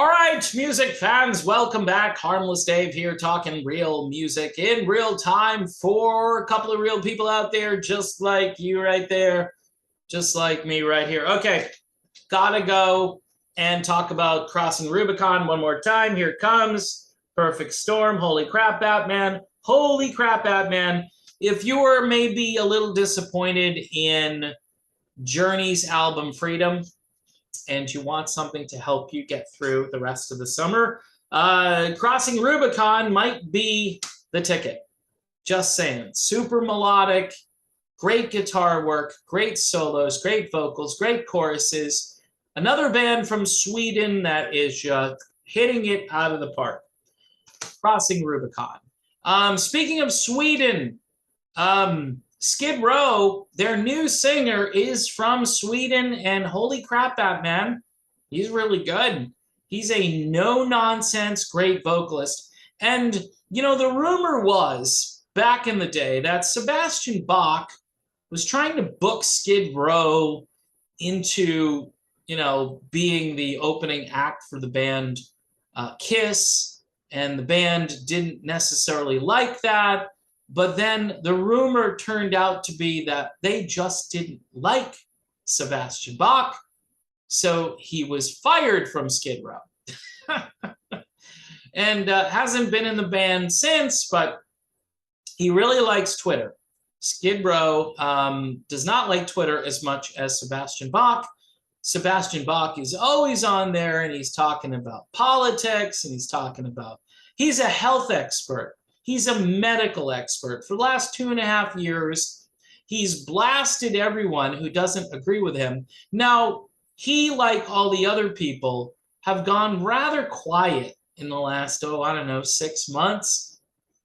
All right, music fans, welcome back. Harmless Dave here talking real music in real time for a couple of real people out there just like you right there, just like me right here. Okay, gotta go and talk about Crossing Rubicon one more time. Here it comes. Perfect Storm. Holy crap, Batman. Holy crap, Batman. If you were maybe a little disappointed in Journey's album Freedom, and you want something to help you get through the rest of the summer, Crossing Rubicon might be the ticket. Just saying. Super melodic, great guitar work, great solos, great vocals, great choruses. Another band from Sweden that is just hitting it out of the park. Crossing Rubicon. Speaking of Sweden, Skid Row, their new singer, is from Sweden, and holy crap, Batman, he's really good. He's a no-nonsense, great vocalist. And, you know, the rumor was, back in the day, that Sebastian Bach was trying to book Skid Row into, you know, being the opening act for the band Kiss, and the band didn't necessarily like that. But then the rumor turned out to be that they just didn't like Sebastian Bach, so he was fired from Skid Row. And hasn't been in the band since, but he really likes Twitter. Skid Row does not like Twitter as much as Sebastian Bach. Sebastian Bach is always on there, and he's talking about politics, and he's a health expert. He's a medical expert. For the last 2.5 years, he's blasted everyone who doesn't agree with him. Now, he, like all the other people, have gone rather quiet in the last, 6 months,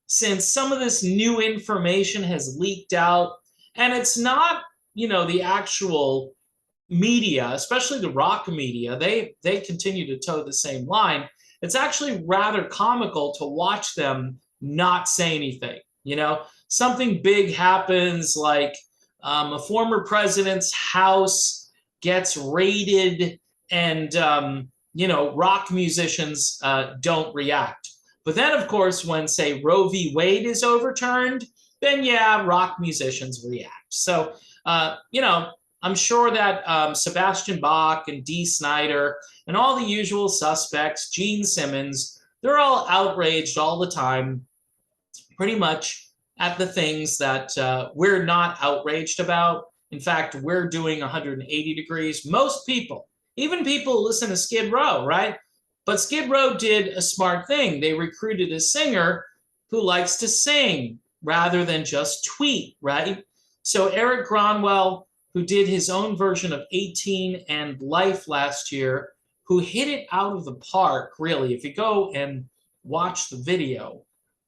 since some of this new information has leaked out. And it's not, the actual media, especially the rock media, they continue to toe the same line. It's actually rather comical to watch them not say anything. Something big happens, like a former president's house gets raided, and rock musicians don't react. But then, of course, when, say, Roe v. Wade is overturned, then yeah, rock musicians react. So I'm sure that Sebastian Bach and Dee Snider and all the usual suspects, Gene Simmons, they're all outraged all the time, pretty much at the things that we're not outraged about. In fact, we're doing 180 degrees. Most people, even people listen to Skid Row, right? But Skid Row did a smart thing. They recruited a singer who likes to sing rather than just tweet, right? So Eric Gronwell, who did his own version of 18 and Life last year, who hit it out of the park, really. If you go and watch the video,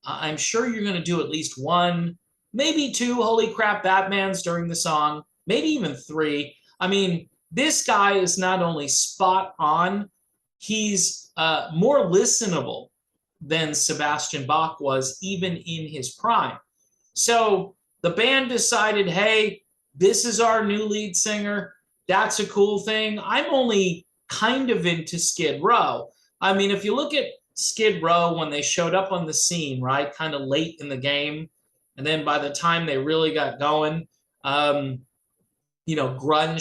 I'm sure you're going to do at least one, maybe two Holy Crap Batmans during the song, maybe even three. I mean, this guy is not only spot on, he's more listenable than Sebastian Bach was even in his prime. So the band decided, hey, this is our new lead singer. That's a cool thing. I'm only kind of into Skid Row. I mean, if you look at Skid Row when they showed up on the scene, right, kind of late in the game, and then by the time they really got going, grunge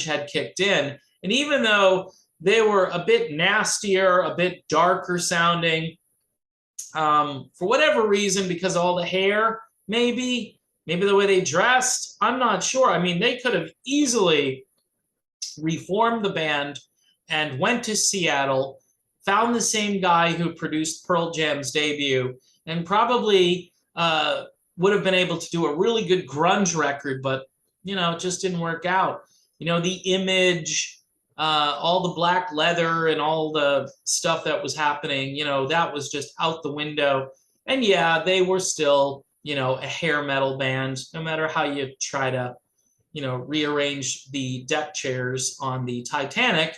had kicked in. And even though they were a bit nastier, a bit darker sounding, for whatever reason, because all the hair, maybe the way they dressed, I'm not sure. I mean, they could have easily reformed the band and went to Seattle, found the same guy who produced Pearl Jam's debut, and probably would have been able to do a really good grunge record, but, it just didn't work out. The image, all the black leather and all the stuff that was happening, that was just out the window. And yeah, they were still, a hair metal band, no matter how you try to, rearrange the deck chairs on the Titanic.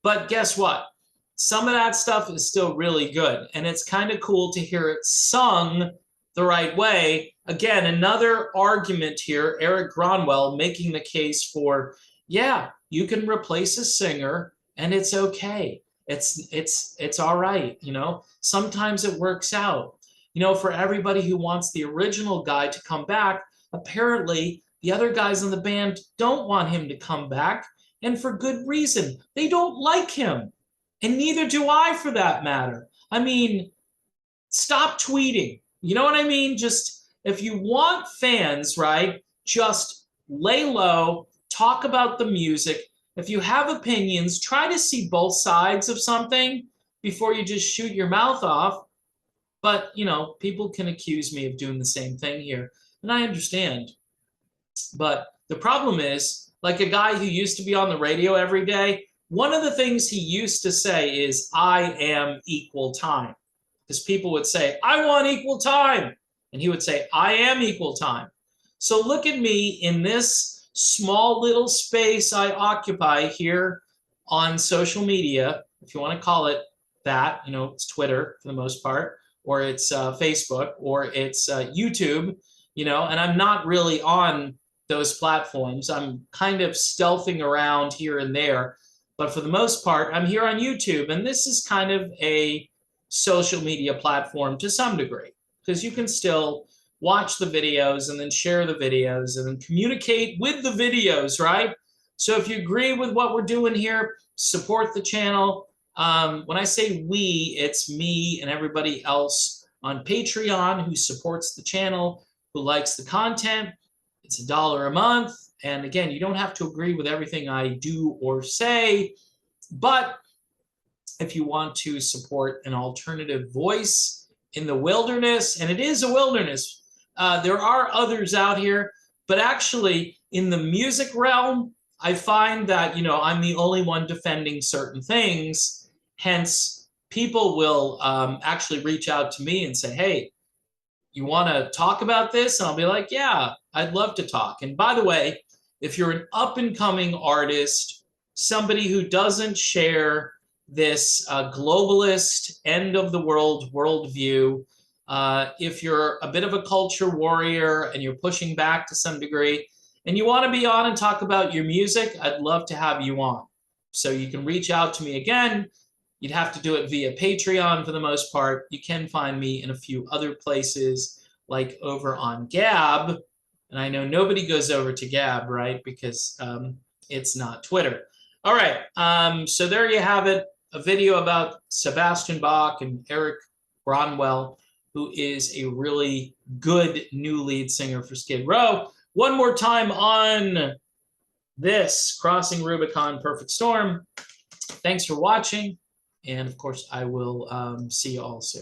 But guess what? Some of that stuff is still really good, and it's kind of cool to hear it sung the right way. Again, another argument here, Eric Gronwell making the case for, yeah, you can replace a singer, and it's okay. it's all right, you know. Sometimes it works out. You know, for everybody who wants the original guy to come back, apparently the other guys in the band don't want him to come back, and for good reason. They don't like him, and neither do I, for that matter. I mean, stop tweeting. You know what I mean? Just, if you want fans, right, just lay low, talk about the music. If you have opinions, try to see both sides of something before you just shoot your mouth off. But, you know, people can accuse me of doing the same thing here, and I understand. But the problem is, like a guy who used to be on the radio every day, one of the things he used to say is, I am equal time. Because people would say, I want equal time. And he would say, I am equal time. So look at me in this small little space I occupy here on social media, if you want to call it that. You know, it's Twitter for the most part, or it's Facebook, or it's YouTube, you know, and I'm not really on those platforms. I'm kind of stealthing around here and there. But for the most part, I'm here on YouTube. And this is kind of a social media platform to some degree, because you can still watch the videos and then share the videos and then communicate with the videos, right? So if you agree with what we're doing here, support the channel. When I say we, it's me and everybody else on Patreon who supports the channel, who likes the content. It's $1 a month. And again, you don't have to agree with everything I do or say, but if you want to support an alternative voice in the wilderness, and it is a wilderness, there are others out here, but actually in the music realm, I find that, you know, I'm the only one defending certain things. Hence, people will actually reach out to me and say, hey, you want to talk about this? And I'll be like, yeah, I'd love to talk. And by the way, if you're an up-and-coming artist, somebody who doesn't share this globalist end-of-the-world worldview, if you're a bit of a culture warrior and you're pushing back to some degree, and you want to be on and talk about your music, I'd love to have you on. So you can reach out to me again. You'd have to do it via Patreon for the most part. You can find me in a few other places, like over on Gab. And I know nobody goes over to Gab, right? Because it's not Twitter. All right, so there you have it. A video about Sebastian Bach and Eric Bronwell, who is a really good new lead singer for Skid Row. One more time on this Crossing Rubicon Perfect Storm. Thanks for watching. And of course, I will see you all soon.